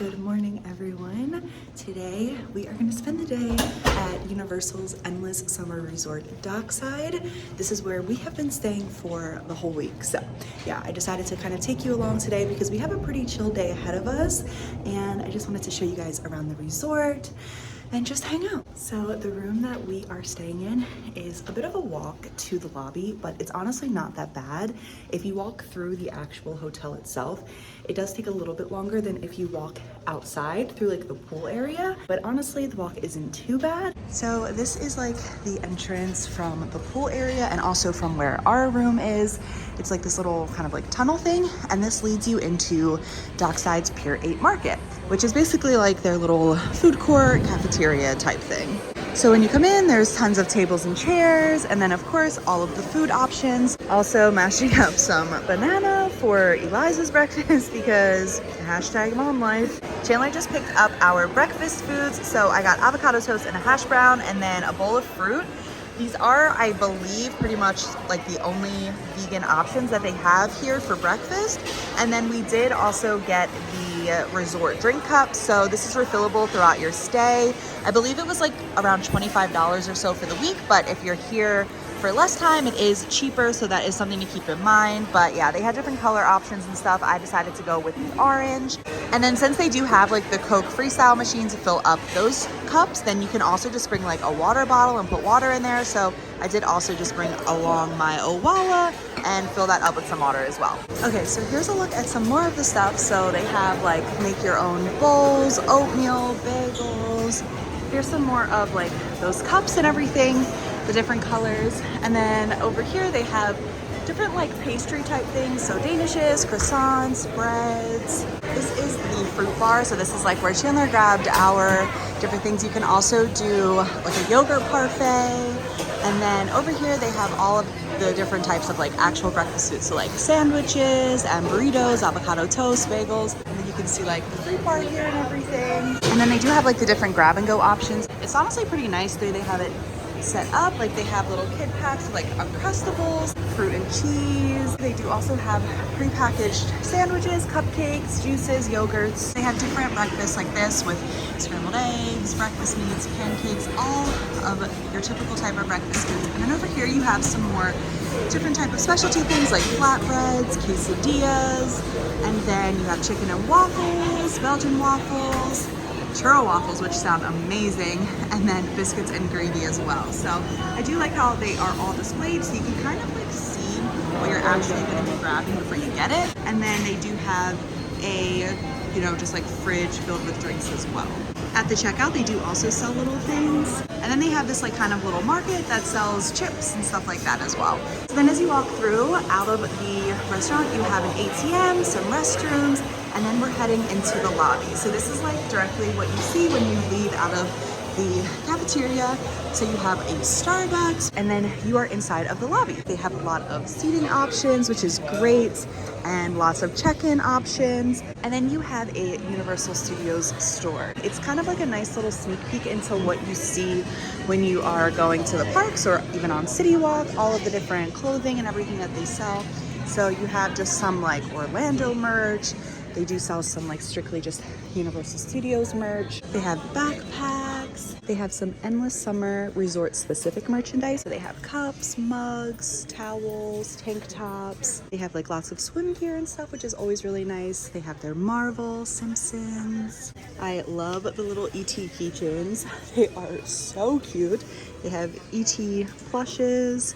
Good morning, everyone. Today we are going to spend the day at Universal's Endless Summer Resort Dockside. This is where we have been staying for the whole week. So yeah, I decided to kind of take you along today because we have a pretty chill day ahead of us, and I just wanted to show you guys around the resort and just hang out. So the room that we are staying in is a bit of a walk to the lobby, but it's honestly not that bad. If you walk through the actual hotel itself, it does take a little bit longer than if you walk outside through like the pool area, but honestly the walk isn't too bad. So this is like the entrance from the pool area and also from where our room is. It's like this little kind of like tunnel thing, and this leads you into Dockside's Pier 8 Market, which is basically like their little food court, cafeteria type thing. So when you come in, there's tons of tables and chairs, and then of course all of the food options. Also mashing up some banana for Eliza's breakfast because hashtag mom life. Chandler just picked up our breakfast foods, so I got avocado toast and a hash brown and then a bowl of fruit. These are, I believe, pretty much like the only vegan options that they have here for breakfast. And then we did also get the resort drink cup. So this is refillable throughout your stay. I believe it was like around $25 or so for the week, but if you're here for less time, it is cheaper, so that is something to keep in mind. But yeah, they had different color options and stuff. I decided to go with the orange. And then since they do have like the Coke freestyle machine to fill up those cups, then you can also just bring like a water bottle and put water in there. So I did also just bring along my Owala and fill that up with some water as well. Okay, so here's a look at some more of the stuff. So they have like make your own bowls, oatmeal, bagels. Here's some more of like those cups and everything, the different colors. And then over here they have different like pastry type things. So danishes, croissants, breads. This is the fruit bar. So this is like where Chandler grabbed our different things. You can also do like a yogurt parfait. And then over here they have all of the different types of like actual breakfast foods. So like sandwiches and burritos, avocado toast, bagels. And then you can see like the fruit bar here and everything. And then they do have like the different grab and go options. It's honestly pretty nice there. They have it set up, like they have little kid packs of like Uncrustables, fruit and cheese. They do also have prepackaged sandwiches, cupcakes, juices, yogurts. They have different breakfasts like this with scrambled eggs, breakfast meats, pancakes, all of your typical type of breakfast food. And then over here you have some more different type of specialty things like flatbreads, quesadillas, and then you have chicken and waffles, Belgian waffles, churro waffles, which sound amazing, and then biscuits and gravy as well. So I do like how they are all displayed, so you can kind of like see what you're actually going to be grabbing before you get it. And then they do have a, you know, just like fridge filled with drinks as well. At the checkout, they do also sell little things. And then they have this like kind of little market that sells chips and stuff like that as well. So then as you walk through, out of the restaurant, you have an ATM, some restrooms, and then we're heading into the lobby. So this is like directly what you see when you leave out of the cafeteria. So you have a Starbucks, and then you are inside of the lobby. They have a lot of seating options, which is great, and lots of check-in options. And then you have a Universal Studios store. It's kind of like a nice little sneak peek into what you see when you are going to the parks or even on CityWalk, all of the different clothing and everything that they sell. So you have just some like Orlando merch. They do sell some like strictly just Universal Studios merch. They have backpacks. They have some Endless Summer Resort specific merchandise. So they have cups, mugs, towels, tank tops. They have like lots of swim gear and stuff, which is always really nice. They have their Marvel, Simpsons. I love the little ET keychains. They are so cute. They have ET plushes,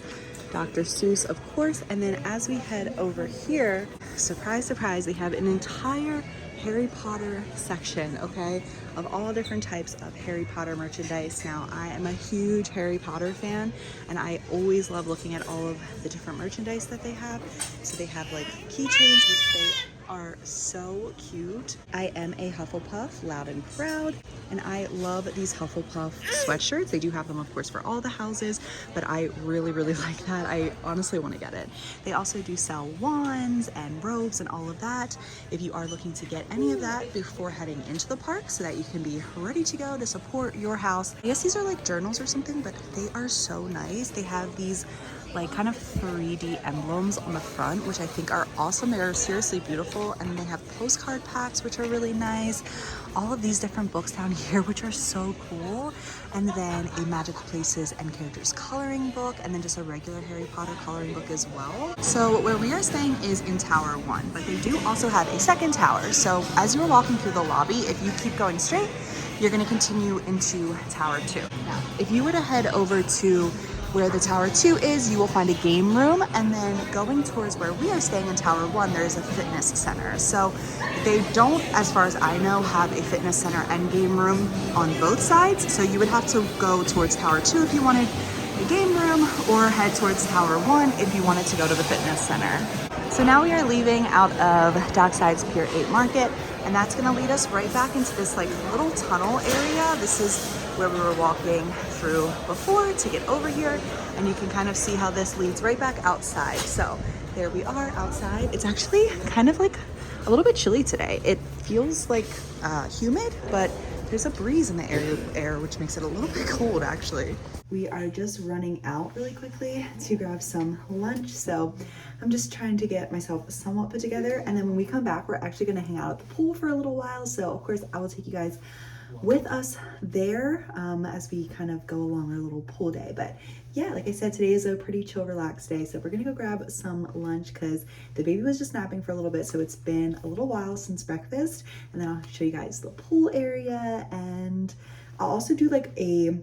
Dr. Seuss, of course. And then as we head over here, surprise, surprise, they have an entire Harry Potter section, okay, of all different types of Harry Potter merchandise. Now, I am a huge Harry Potter fan, and I always love looking at all of the different merchandise that they have. So they have like keychains, which they are so cute. I am a Hufflepuff, loud and proud, and I love these Hufflepuff sweatshirts. They do have them, of course, for all the houses, but I really, really like that. I honestly want to get it. They also do sell wands and robes and all of that. If you are looking to get any of that before heading into the park so that you can be ready to go to support your house. I guess these are like journals or something, but they are so nice. They have these like kind of 3D emblems on the front, which I think are awesome. They're seriously beautiful. And they have postcard packs, which are really nice. All of these different books down here, which are so cool. And then a Magical Places and Characters coloring book, and then just a regular Harry Potter coloring book as well. So where we are staying is in Tower 1, but they do also have a second tower. So as you are walking through the lobby, if you keep going straight, you're going to continue into Tower 2. Now, if you were to head over to where the Tower 2 is, you will find a game room, and then going towards where we are staying in Tower 1, there is a fitness center. So they don't, as far as I know, have a fitness center and game room on both sides. So you would have to go towards Tower 2 if you wanted a game room, or head towards Tower 1 if you wanted to go to the fitness center. So now we are leaving out of Dockside's Pier 8 Market, and that's gonna lead us right back into this like little tunnel area. This is where we were walking through before to get over here, and you can kind of see how this leads right back outside. So there we are outside. It's actually kind of like a little bit chilly today. It feels like humid, but there's a breeze in the air, which makes it a little bit cold actually. We are just running out really quickly to grab some lunch, so I'm just trying to get myself somewhat put together, and then when we come back, we're actually gonna hang out at the pool for a little while. So of course I will take you guys with us there as we kind of go along our little pool day. But yeah, like I said, today is a pretty chill, relaxed day. So we're gonna go grab some lunch because the baby was just napping for a little bit. So it's been a little while since breakfast, and then I'll show you guys the pool area, and I'll also do like a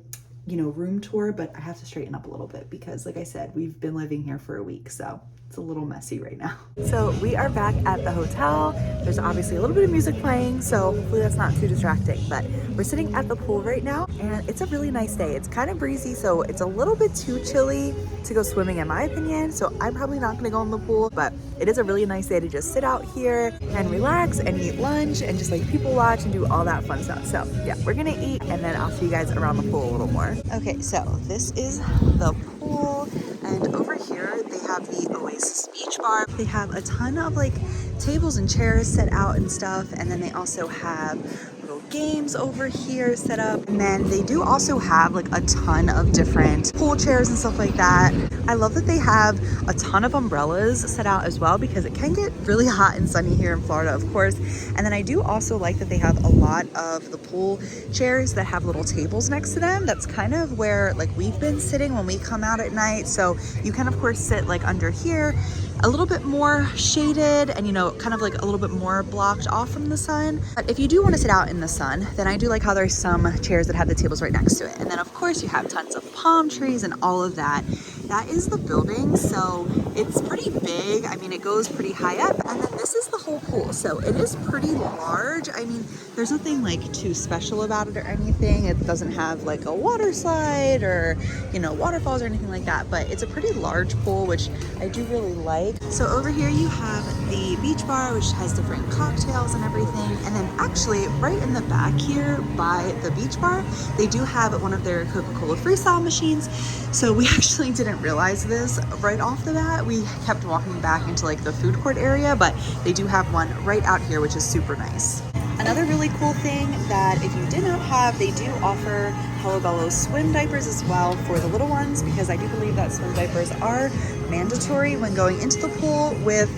room tour, but I have to straighten up a little bit because like I said, we've been living here for a week, so it's a little messy right now. So we are back at the hotel. There's obviously a little bit of music playing, so hopefully that's not too distracting, but we're sitting at the pool right now, and it's a really nice day. It's kind of breezy, so it's a little bit too chilly to go swimming in my opinion, so I'm probably not gonna go in the pool, but it is a really nice day to just sit out here and relax and eat lunch and just like people watch and do all that fun stuff. So yeah, we're gonna eat, and then I'll see you guys around the pool a little more. Okay, so this is the pool, and over here they have the Oasis Beach Bar. They have a ton of like tables and chairs set out and stuff, and then they also have little games over here set up, and then they do also have like a ton of different pool chairs and stuff like that. I love that they have a ton of umbrellas set out as well, because it can get really hot and sunny here in Florida, of course. And then I do also like that they have a lot of the pool chairs that have little tables next to them. That's kind of where like we've been sitting when we come out at night. So you can of course sit like under here, a little bit more shaded and kind of like a little bit more blocked off from the sun. But if you do want to sit out in the sun, then I do like how there's some chairs that have the tables right next to it. And then of course you have tons of palm trees and all of that. That is the building, so it's pretty big. I mean, it goes pretty high up, and then this is the whole pool, so it is pretty large. I mean, there's nothing like too special about it or anything. It doesn't have like a water slide or waterfalls or anything like that, but it's a pretty large pool, which I do really like. So over here you have the beach bar, which has different cocktails and everything, and then actually right in the back here by the beach bar, they do have one of their Coca-Cola freestyle machines. So we actually didn't realize this right off the bat. We kept walking back into like the food court area, but they do have one right out here, which is super nice. Another really cool thing that if you did not have, they do offer Hello Bello swim diapers as well for the little ones, because I do believe that swim diapers are mandatory when going into the pool with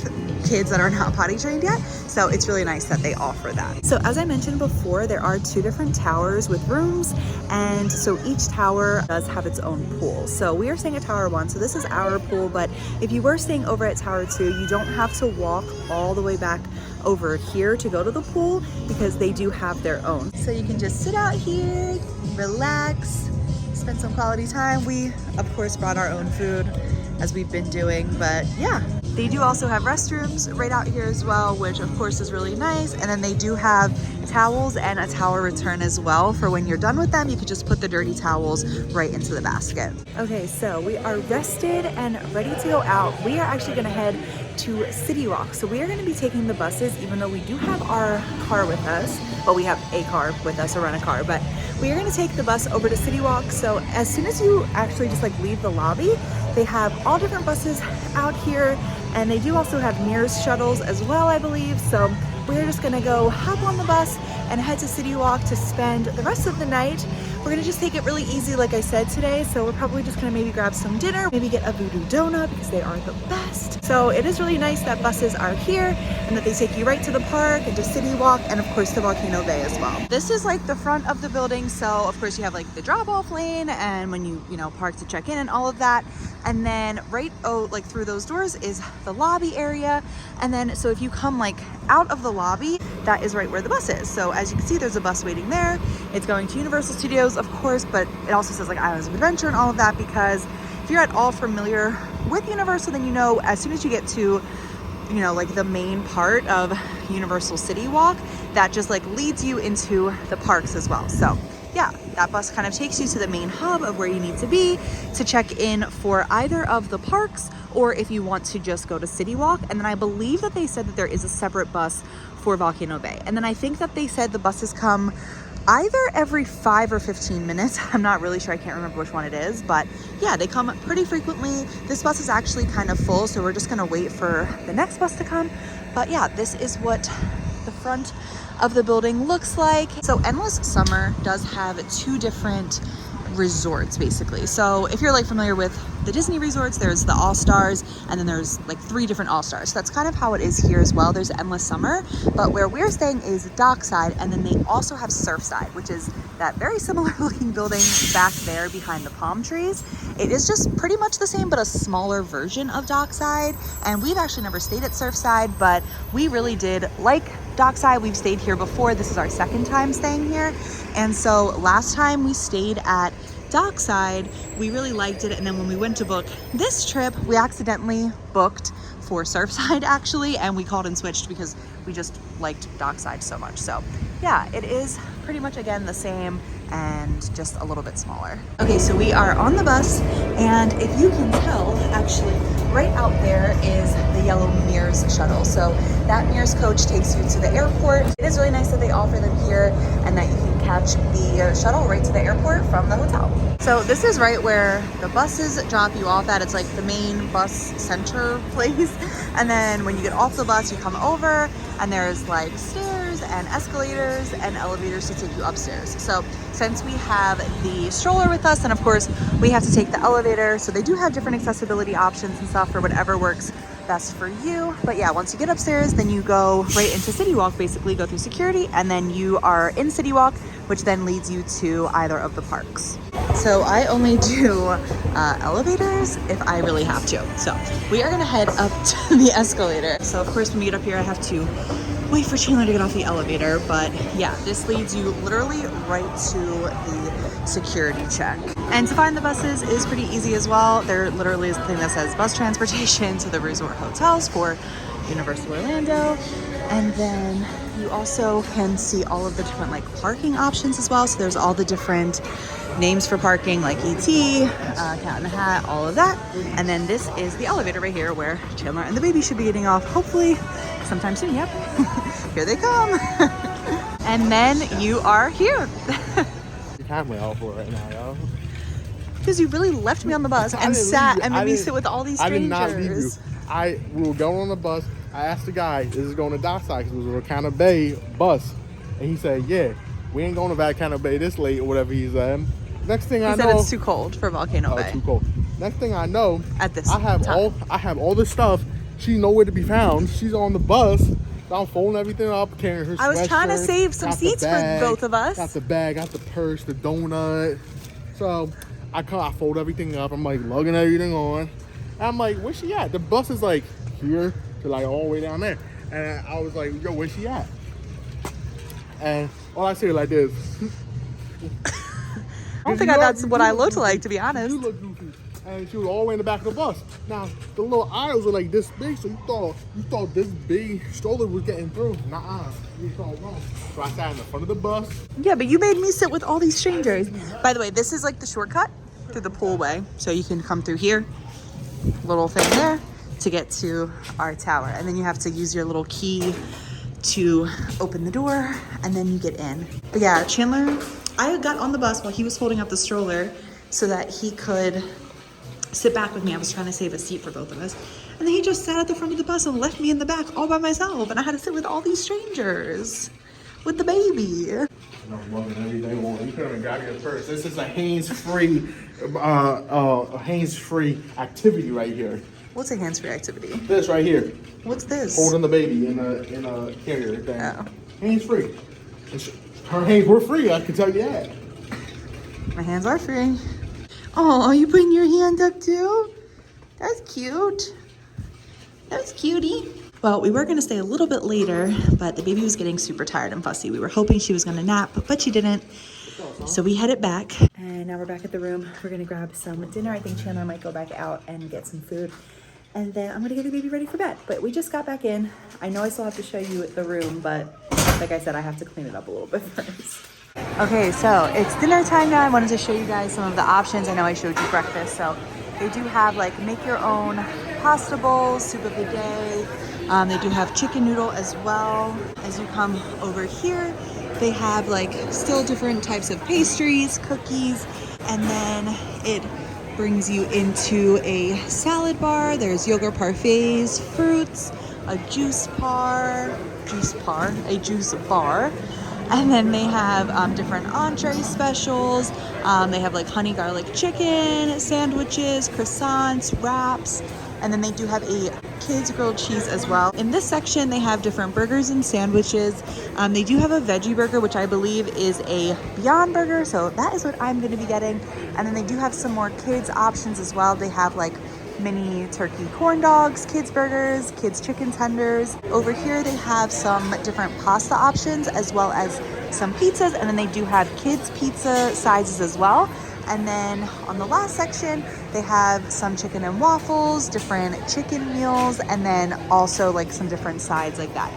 kids that are not potty trained yet. So it's really nice that they offer that. So as I mentioned before, there are 2 different towers with rooms, and so each tower does have its own pool. So we are staying at Tower 1, so this is our pool, but if you were staying over at Tower 2, you don't have to walk all the way back over here to go to the pool, because they do have their own. So you can just sit out here, relax, spend some quality time. We of course brought our own food as we've been doing, but yeah. They do also have restrooms right out here as well, which of course is really nice. And then they do have towels and a towel return as well, for when you're done with them, you could just put the dirty towels right into the basket. Okay, so we are rested and ready to go out. We are actually gonna head to CityWalk. So we are gonna be taking the buses, even though we do have our car with us. Well, we have a car with us, or rent a car, but we are gonna take the bus over to CityWalk. So as soon as you actually just like leave the lobby, they have all different buses out here, and they do also have Mears shuttles as well, I believe. So we're just gonna go hop on the bus and head to CityWalk to spend the rest of the night. We're gonna just take it really easy, like I said today. So we're probably just gonna maybe grab some dinner, maybe get a voodoo donut because they are the best. So it is really nice that buses are here and that they take you right to the park and to CityWalk and of course to Volcano Bay as well. This is like the front of the building. So of course you have like the drop-off lane and when you park to check in and all of that. And then right like through those doors is the lobby area. And then so if you come like out of the lobby, that is right where the bus is. So as you can see, there's a bus waiting there. It's going to Universal Studios, of course, but it also says like Islands of Adventure and all of that, because if you're at all familiar with Universal, then you know as soon as you get to like the main part of Universal City Walk, that just like leads you into the parks as well. So yeah, that bus kind of takes you to the main hub of where you need to be to check in for either of the parks, or if you want to just go to CityWalk. And then I believe that they said that there is a separate bus for Volcano Bay. And then I think that they said the buses come either every 5 or 15 minutes. I'm not really sure, I can't remember which one it is, but yeah, they come pretty frequently. This bus is actually kind of full, so we're just gonna wait for the next bus to come. But yeah, this is what the front of the building looks like. So Endless Summer does have 2 different resorts basically. So if you're like familiar with the Disney resorts, there's the All-Stars and then there's like 3 different All-Stars. So that's kind of how it is here as well. There's Endless Summer, but where we're staying is Dockside, and then they also have Surfside, which is that very similar looking building back there behind the palm trees. It is just pretty much the same, but a smaller version of Dockside. And we've actually never stayed at Surfside, but we really did like Dockside. We've stayed here before. This is our 2nd time staying here. And so last time we stayed at Dockside, we really liked it. And then when we went to book this trip, we accidentally booked for Surfside actually, and we called and switched because we just liked Dockside so much. So yeah, it is pretty much again the same and just a little bit smaller. Okay, so we are on the bus, and if you can tell, actually right out there is the yellow Mears shuttle. So that Mears coach takes you to the airport. It is really nice that they offer them here and that you can catch the shuttle right to the airport from the hotel. So this is right where the buses drop you off at. It's like the main bus center place. And then when you get off the bus, you come over and there's like stairs and escalators and elevators to take you upstairs. So since we have the stroller with us, and of course we have to take the elevator, so they do have different accessibility options and stuff for whatever works best for you. But yeah, once you get upstairs, then you go right into CityWalk, basically go through security, and then you are in CityWalk, which then leads you to either of the parks. So I only do elevators if I really have to. So we are gonna head up to the escalator. So of course when we get up here, I have to wait for Chandler to get off the elevator. But yeah, this leads you literally right to the security check. And to find the buses is pretty easy as well. There literally is a thing that says bus transportation to the resort hotels for Universal Orlando. And then you also can see all of the different like parking options as well. So there's all the different names for parking, like ET, Cat in the Hat, all of that. And then this is the elevator right here where Chandler and the baby should be getting off, hopefully sometime soon. Yep. Here they come. And then you are here. You have me all for right now, yo. Because you really left me on the bus and sat and made me sit with all these strangers. I did not leave you. We were going on the bus. I asked the guy, is this going to Dockside? Because it was a Volcano Bay bus. And he said, yeah, we ain't going to Volcano Bay this late or whatever he said. Next thing I know, he said it's too cold for Volcano Bay. Too cold. Next thing I know, at this I have all this stuff. She's nowhere to be found. She's on the bus. So I'm folding everything up, carrying her sweatshirt. I was trying to save some seats for both of us. Got the bag, got the purse, the donut. So I fold everything up. I'm like lugging everything on. And I'm like, where's she at? The bus is like here to like all the way down there. And I was like, yo, where's she at? And all I say like this. I don't think that's what I looked like, to be honest. You look goofy. And she was all the way in the back of the bus. Now, the little aisles are like this big, so you thought this big stroller was getting through. Nuh-uh. You thought wrong. So I sat in the front of the bus. Yeah, but you made me sit with all these strangers. By the way, this is like the shortcut through the poolway. So you can come through here, little thing there, to get to our tower. And then you have to use your little key to open the door, and then you get in. But yeah, Chandler, I got on the bus while he was holding up the stroller so that he could sit back with me. I was trying to save a seat for both of us. And then he just sat at the front of the bus and left me in the back all by myself. And I had to sit with all these strangers. with the baby. I'm loving everything on. You come and grab your purse. This is a hands-free, activity right here. What's a hands-free activity? This right here. What's this? Holding the baby in a carrier thing. Oh. Hands-free. Her hands were free, I can tell you that. My hands are free. Oh, are you putting your hand up too? That's cute. That's cutie. Well, we were going to stay a little bit later, but the baby was getting super tired and fussy. We were hoping she was going to nap, but she didn't. So we headed back. And now we're back at the room. We're going to grab some dinner. I think Chandler might go back out and get some food. And then I'm going to get the baby ready for bed. But we just got back in. I know I still have to show you the room, but like I said, I have to clean it up a little bit first. Okay, so it's dinner time now. I wanted to show you guys some of the options. I know I showed you breakfast. So they do have like make your own pasta bowls, soup of the day. They do have chicken noodle as well. As you come over here, they have like still different types of pastries, cookies, and then it brings you into a salad bar. There's yogurt parfaits, fruits, a juice bar, and then they have different entree specials. They have like honey garlic chicken, sandwiches, croissants, wraps, and then they do have a kids grilled cheese as well. In this section, they have different burgers and sandwiches. They do have a veggie burger, which I believe is a Beyond Burger, so that is what I'm going to be getting. And then they do have some more kids options as well. They have like mini turkey corn dogs, kids burgers, kids chicken tenders. Over here they have some different pasta options as well as some pizzas, and then they do have kids pizza sizes as well. And then on the last section they have some chicken and waffles, different chicken meals, and then also like some different sides like that.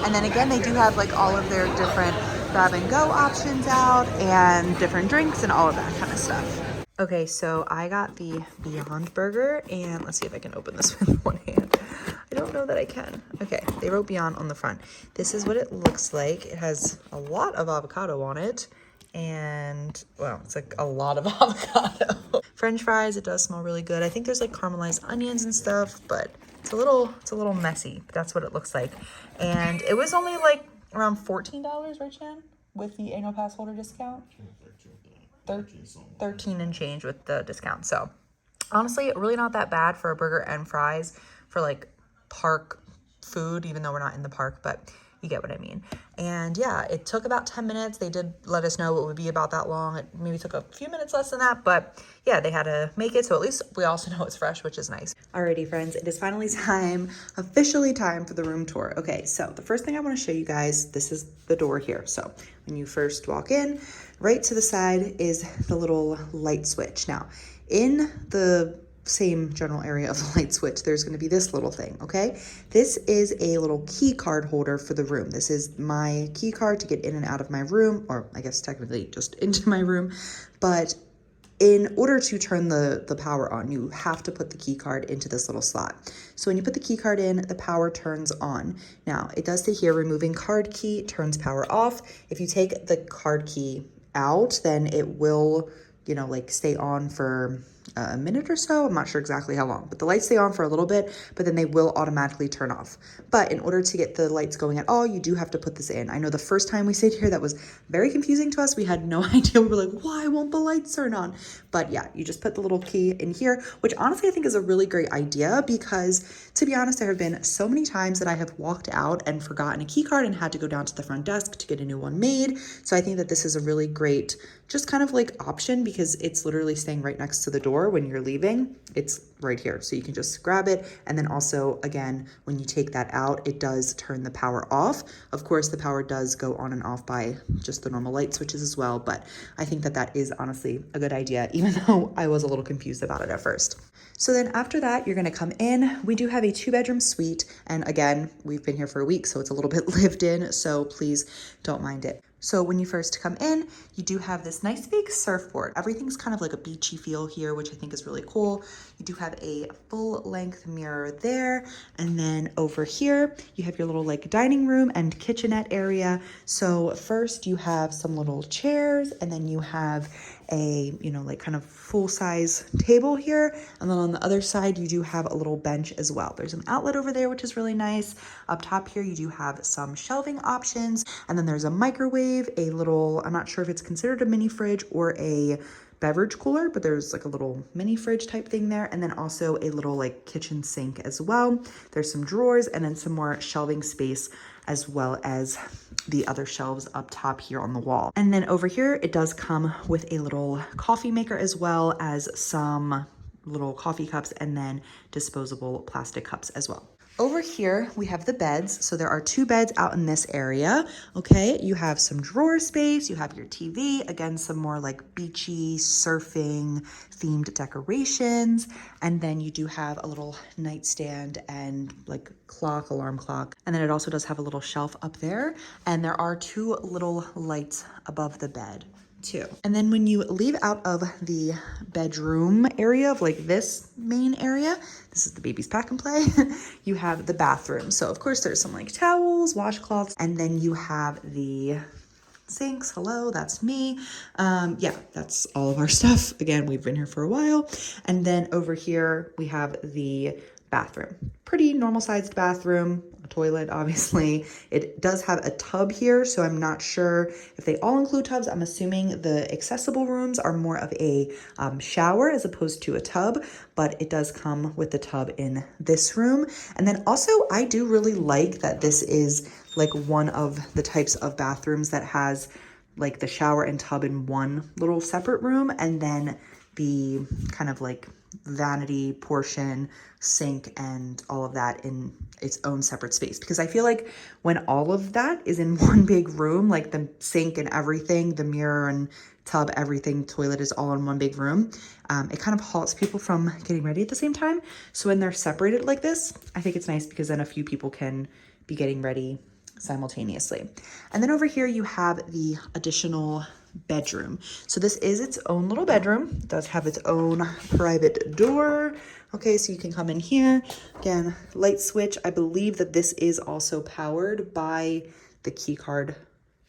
And then again they do have like all of their different grab and go options out and different drinks and all of that kind of stuff. Okay, so I got the Beyond Burger, and let's see if I can open this with one hand. I don't know that I can. Okay, they wrote Beyond on the front. This is what it looks like. It has a lot of avocado on it, and, well, it's like a lot of avocado. French fries, it does smell really good. I think there's like caramelized onions and stuff, but it's a little messy. But that's what it looks like. And it was only like around $14, right, Chan? With the annual pass holder discount? 13 and change with the discount. So honestly, really not that bad for a burger and fries for like park food, even though we're not in the park, but you get what I mean. And yeah, it took about 10 minutes. They did let us know it would be about that long. It maybe took a few minutes less than that, but yeah, they had to make it. So at least we also know it's fresh, which is nice. Alrighty, friends, it is finally time, officially time for the room tour. Okay, so the first thing I want to show you guys, this is the door here. So when you first walk in, right to the side is the little light switch. Now, in the same general area of the light switch, there's going to be this little thing, okay? This is a little key card holder for the room. This is my key card to get in and out of my room, or I guess technically just into my room. But in order to turn the power on, you have to put the key card into this little slot. So when you put the key card in, the power turns on. Now, it does say here, removing card key turns power off. If you take the card key out, then it will, you know, like stay on for a minute or so. I'm not sure exactly how long, but the lights stay on for a little bit, but then they will automatically turn off. But in order to get the lights going at all, you do have to put this in. I know the first time we stayed here, that was very confusing to us. We had no idea. We were like, why won't the lights turn on? But yeah, you just put the little key in here, which honestly I think is a really great idea because, to be honest, there have been so many times that I have walked out and forgotten a key card and had to go down to the front desk to get a new one made. So I think that this is a really great, just kind of like option, because it's literally staying right next to the door when you're leaving. It's right here, so you can just grab it. And then also, again, when you take that out, it does turn the power off. Of course, the power does go on and off by just the normal light switches as well, but I think that that is honestly a good idea, even though I was a little confused about it at first. So then after that, you're gonna come in. We do have a 2-bedroom suite, and again, we've been here for a week, so it's a little bit lived in, so please don't mind it. So when you first come in, you do have this nice big surfboard. Everything's kind of like a beachy feel here, which I think is really cool. You do have a full length mirror there. And then over here, you have your little like dining room and kitchenette area. So first you have some little chairs, and then you have a, you know, like kind of full size table here. And then on the other side, you do have a little bench as well. There's an outlet over there, which is really nice. Up top here, you do have some shelving options. And then there's a microwave, a little, I'm not sure if it's considered a mini fridge or a beverage cooler, but there's like a little mini fridge type thing there. And then also a little like kitchen sink as well. There's some drawers and then some more shelving space, as well as the other shelves up top here on the wall. And then over here, it does come with a little coffee maker, as well as some little coffee cups and then disposable plastic cups as well. Over here, we have the beds. So there are 2 beds out in this area. Okay, you have some drawer space, you have your TV, again, some more like beachy, surfing themed decorations. And then you do have a little nightstand and like clock, alarm clock. And then it also does have a little shelf up there. And there are 2 little lights above the bed too. And then when you leave out of the bedroom area of like this main area, this is the baby's pack and play, you have the bathroom. So of course there's some like towels, washcloths, and then you have the sinks. Hello, that's me. Yeah, that's all of our stuff. Again, we've been here for a while. And then over here we have the bathroom. Pretty normal sized bathroom, a toilet, obviously. It does have a tub here, so I'm not sure if they all include tubs. I'm assuming the accessible rooms are more of a shower as opposed to a tub, but it does come with the tub in this room. And then also, I do really like that this is like one of the types of bathrooms that has like the shower and tub in one little separate room, and then the kind of like vanity portion, sink, and all of that in its own separate space. Because I feel like when all of that is in one big room, like the sink and everything, the mirror and tub, everything, toilet is all in one big room, it kind of halts people from getting ready at the same time. So when they're separated like this, I think it's nice because then a few people can be getting ready simultaneously. And then over here you have the additional bedroom. So this is its own little bedroom. It does have its own private door. Okay, so you can come in here. Again, light switch. I believe that this is also powered by the key card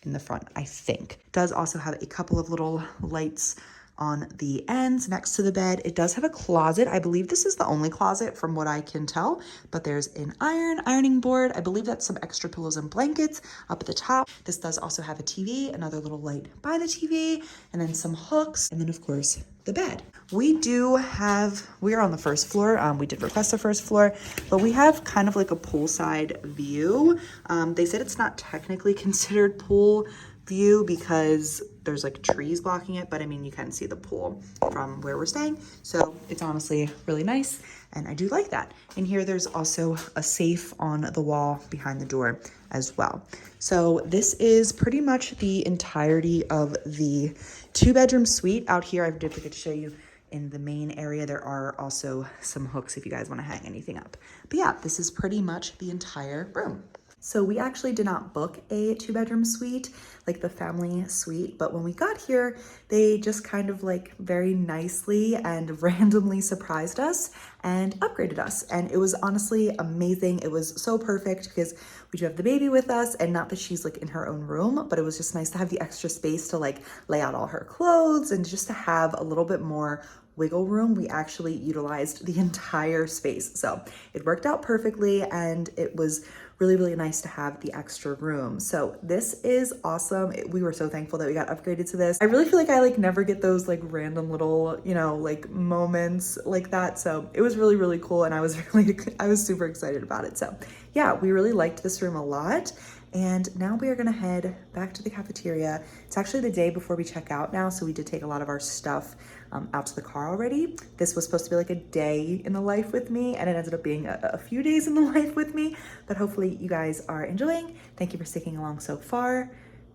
in the front, I think. It does also have a couple of little lights on the ends next to the bed. It does have a closet. I believe this is the only closet from what I can tell, but there's an ironing board. I believe that's some extra pillows and blankets up at the top. This does also have a TV, another little light by the TV, and then some hooks, and then of course the bed. We are on the first floor. We did request the first floor, but we have kind of like a poolside view. They said it's not technically considered pool view because there's like trees blocking it, but I mean, you can see the pool from where we're staying. So it's honestly really nice. And I do like that. In here, there's also a safe on the wall behind the door as well. So this is pretty much the entirety of the 2-bedroom suite. Out here, I did forget to show you in the main area, there are also some hooks if you guys want to hang anything up. But yeah, this is pretty much the entire room. So we actually did not book a 2-bedroom suite, like the family suite, but when we got here, they just kind of like very nicely and randomly surprised us and upgraded us. And it was honestly amazing. It was so perfect because we do have the baby with us, and not that she's like in her own room, but it was just nice to have the extra space to like lay out all her clothes and just to have a little bit more wiggle room. We actually utilized the entire space. So it worked out perfectly, and it was really, really nice to have the extra room. So this is awesome. We were so thankful that we got upgraded to this. I really feel like I like never get those like random little, you know, like moments like that. So it was really, really cool. And I was super excited about it. So yeah, we really liked this room a lot. And now we are gonna head back to the cafeteria. It's actually the day before we check out now, so we did take a lot of our stuff out to the car already. This was supposed to be like a day in the life with me, and it ended up being a few days in the life with me, but hopefully you guys are enjoying. Thank you for sticking along so far.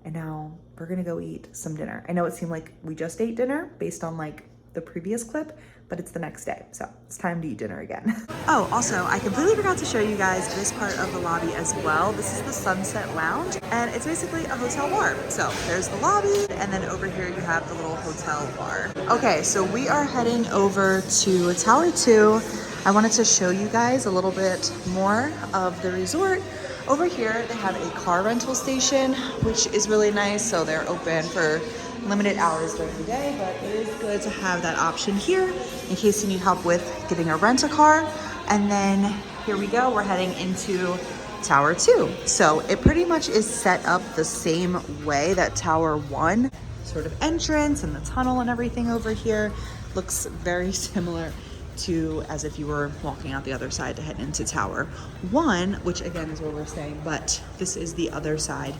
And now we're gonna go eat some dinner. I know it seemed like we just ate dinner based on like the previous clip, but it's the next day, so it's time to eat dinner again. Oh, also, I completely forgot to show you guys this part of the lobby as well. This is the Sunset Lounge, and it's basically a hotel bar. So there's the lobby, and then over here you have the little hotel bar. Okay, so we are heading over to Tower 2. I wanted to show you guys a little bit more of the resort. over here they have a car rental station, which is really nice. So they're open for limited hours during the day, but it is good to have that option here in case you need help with getting a rent-a-car. And then here we go, we're heading into Tower 2. So it pretty much is set up the same way that Tower 1, sort of entrance and the tunnel and everything over here looks very similar to as if you were walking out the other side to head into Tower 1, which again is where we're staying, but this is the other side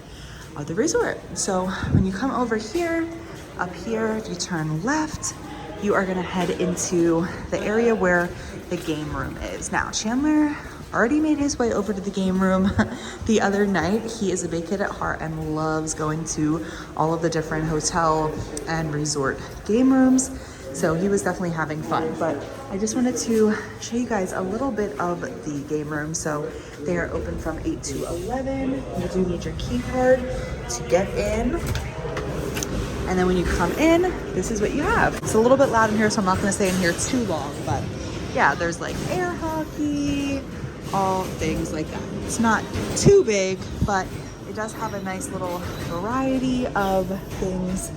of the resort. So when you come over here, up here, if you turn left, you are gonna head into the area where the game room is. Now, Chandler already made his way over to the game room the other night. He is a big kid at heart and loves going to all of the different hotel and resort game rooms. So he was definitely having fun, but I just wanted to show you guys a little bit of the game room. So they are open from 8 to 11. You do need your key card to get in. And then when you come in, this is what you have. It's a little bit loud in here, so I'm not gonna stay in here too long, but yeah, there's like air hockey, all things like that. It's not too big, but it does have a nice little variety of things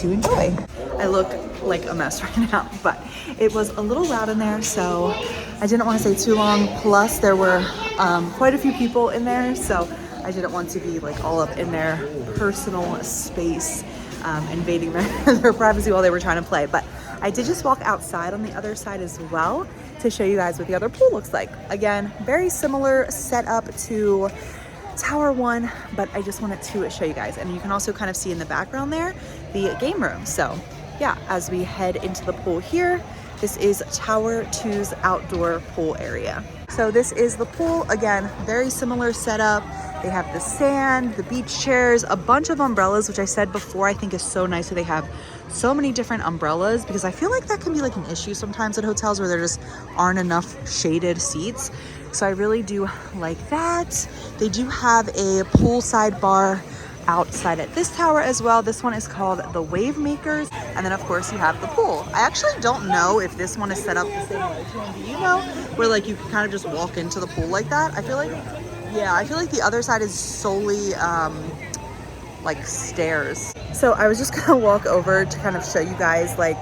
to enjoy. I look like a mess right now, but it was a little loud in there, so I didn't want to stay too long. Plus there were quite a few people in there, so I didn't want to be like all up in their personal space, invading their privacy while they were trying to play. But I did just walk outside on the other side as well to show you guys what the other pool looks like. Again, very similar setup to Tower 1, but I just wanted to show you guys. And you can also kind of see in the background there the game room. So yeah, as we head into the pool here, this is Tower 2's outdoor pool area. So this is the pool. Again, very similar setup. They have the sand, the beach chairs, a bunch of umbrellas, which I said before I think is so nice that they have so many different umbrellas, because I feel like that can be like an issue sometimes at hotels where there just aren't enough shaded seats. So I really do like that. They do have a poolside bar outside at this tower as well. This one is called the Wave Makers. And then of course you have the pool. I actually don't know if this one is set up the same way. Do you know? Where like you can kind of just walk into the pool like that. I feel like the other side is solely like stairs. So I was just gonna walk over to kind of show you guys like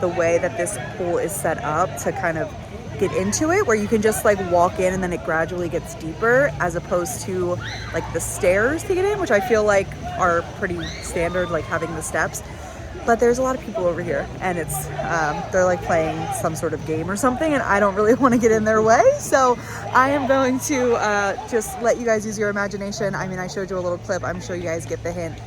the way that this pool is set up to kind of get into it, where you can just like walk in and then it gradually gets deeper, as opposed to like the stairs to get in, which I feel like are pretty standard, like having the steps. But there's a lot of people over here, and it's they're like playing some sort of game or something, and I don't really want to get in their way, so I am going to just let you guys use your imagination. I mean, I showed you a little clip. I'm sure you guys get the hint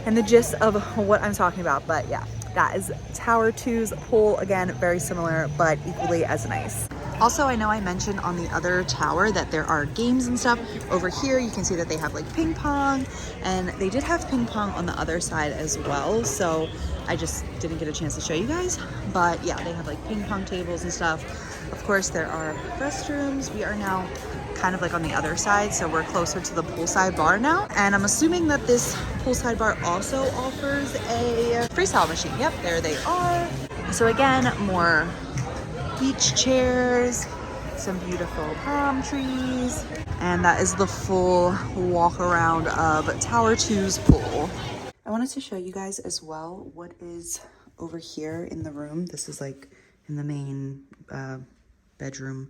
and the gist of what I'm talking about. But yeah, that is Tower 2's pool. Again, very similar, but equally as nice. Also, I know I mentioned on the other tower that there are games and stuff. Over here, you can see that they have like ping pong, and they did have ping pong on the other side as well. So I just didn't get a chance to show you guys, but yeah, they have like ping pong tables and stuff. Of course, there are restrooms. We are now kind of like on the other side, so we're closer to the poolside bar now. And I'm assuming that this poolside bar also offers a freestyle machine. Yep, there they are. So again, more beach chairs, some beautiful palm trees, and that is the full walk around of Tower 2's pool. I wanted to show you guys as well what is over here in the room. This is like in the main bedroom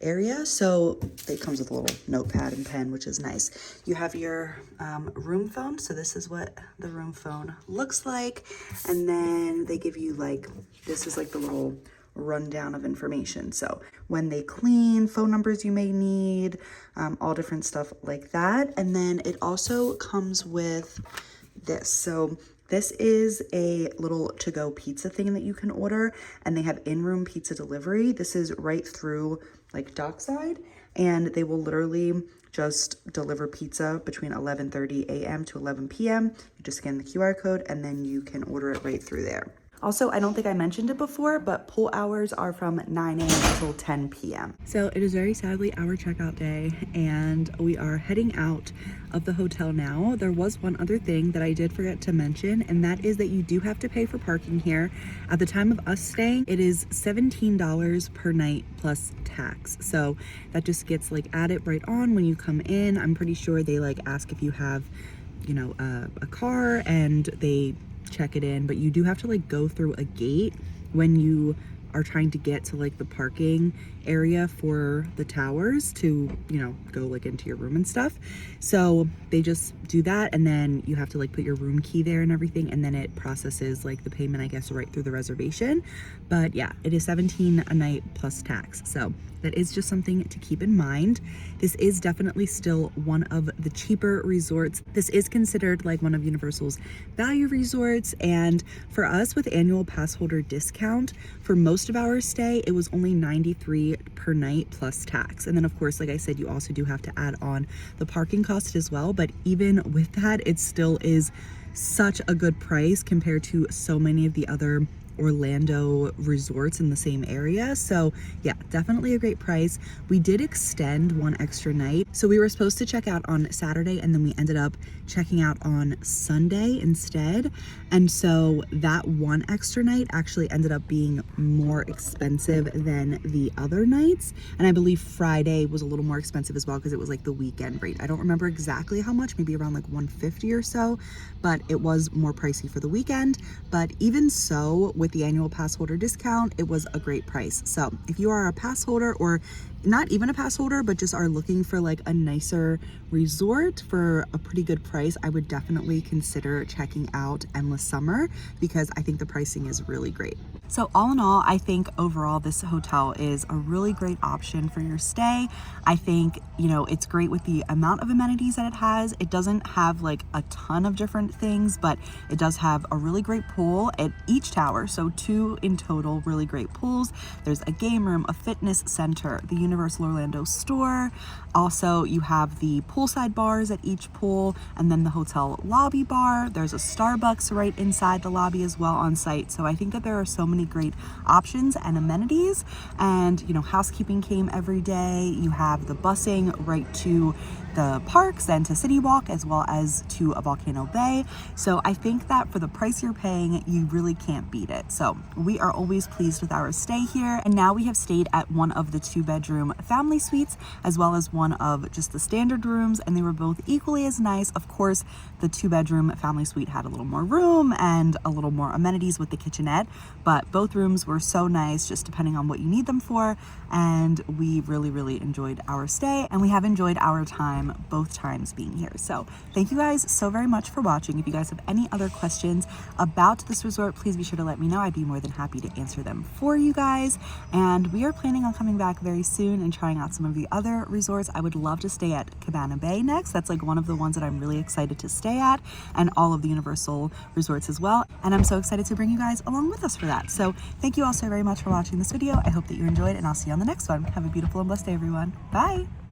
area. So it comes with a little notepad and pen, which is nice. You have your room phone. So this is what the room phone looks like. And then they give you like, this is like the little rundown of information. So when they clean, phone numbers you may need, all different stuff like that. And then it also comes with this. So this is a little to-go pizza thing that you can order, and they have in-room pizza delivery. This is right through like Dockside, and they will literally just deliver pizza between 11:30 a.m. to 11 p.m. You just scan the QR code and then you can order it right through there. Also, I don't think I mentioned it before, but pool hours are from 9 a.m. until 10 p.m. So it is very sadly our checkout day, and we are heading out of the hotel now. There was one other thing that I did forget to mention, and that is that you do have to pay for parking here. At the time of us staying, it is $17 per night plus tax. So that just gets like added right on when you come in. I'm pretty sure they like ask if you have, you know, a car, and they check it in, but you do have to like go through a gate when you are trying to get to like the parking area for the towers to, you know, go like into your room and stuff. So they just do that, and then you have to like put your room key there and everything, and then it processes like the payment, I guess, right through the reservation. But yeah, it is $17 a night plus tax. So that is just something to keep in mind. This is definitely still one of the cheaper resorts. This is considered like one of Universal's value resorts, and for us with annual pass holder discount, for most of our stay, it was only $93 per night plus tax. And then of course, like I said, you also do have to add on the parking cost as well. But even with that, it still is such a good price compared to so many of the other Orlando resorts in the same area. So yeah, definitely a great price. We did extend one extra night. So we were supposed to check out on Saturday, and then we ended up checking out on Sunday instead. And so that one extra night actually ended up being more expensive than the other nights. And I believe Friday was a little more expensive as well because it was like the weekend rate. I don't remember exactly how much, maybe around like $150 or so, but it was more pricey for the weekend. But even so, with the annual pass holder discount, it was a great price. So if you are a pass holder, or not even a pass holder, but just are looking for like a nicer resort for a pretty good price, I would definitely consider checking out Endless Summer, because I think the pricing is really great. So all in all, I think overall this hotel is a really great option for your stay. I think, you know, it's great with the amount of amenities that it has. It doesn't have like a ton of different things, but it does have a really great pool at each tower. So 2 in total, really great pools. There's a game room, a fitness center, the Universal Orlando store. Also, you have the poolside bars at each pool, and then the hotel lobby bar. There's a Starbucks right inside the lobby as well on site. So I think that there are so many great options and amenities. And, you know, housekeeping came every day. You have the busing right to the parks and to CityWalk, as well as to a Volcano Bay. So I think that for the price you're paying, you really can't beat it. So we are always pleased with our stay here. And now we have stayed at one of the 2-bedroom family suites, as well as one of just the standard rooms, and they were both equally as nice. Of course, the 2-bedroom family suite had a little more room and a little more amenities with the kitchenette, but both rooms were so nice, just depending on what you need them for. And we really, really enjoyed our stay, and we have enjoyed our time both times being here. So thank you guys so very much for watching. If you guys have any other questions about this resort, please be sure to let me know. I'd be more than happy to answer them for you guys. And we are planning on coming back very soon and trying out some of the other resorts. I would love to stay at Cabana Bay next. That's like one of the ones that I'm really excited to stay at, and all of the Universal resorts as well. And I'm so excited to bring you guys along with us for that. So thank you all so very much for watching this video. I hope that you enjoyed, and I'll see you on the next one. Have a beautiful and blessed day, everyone. Bye.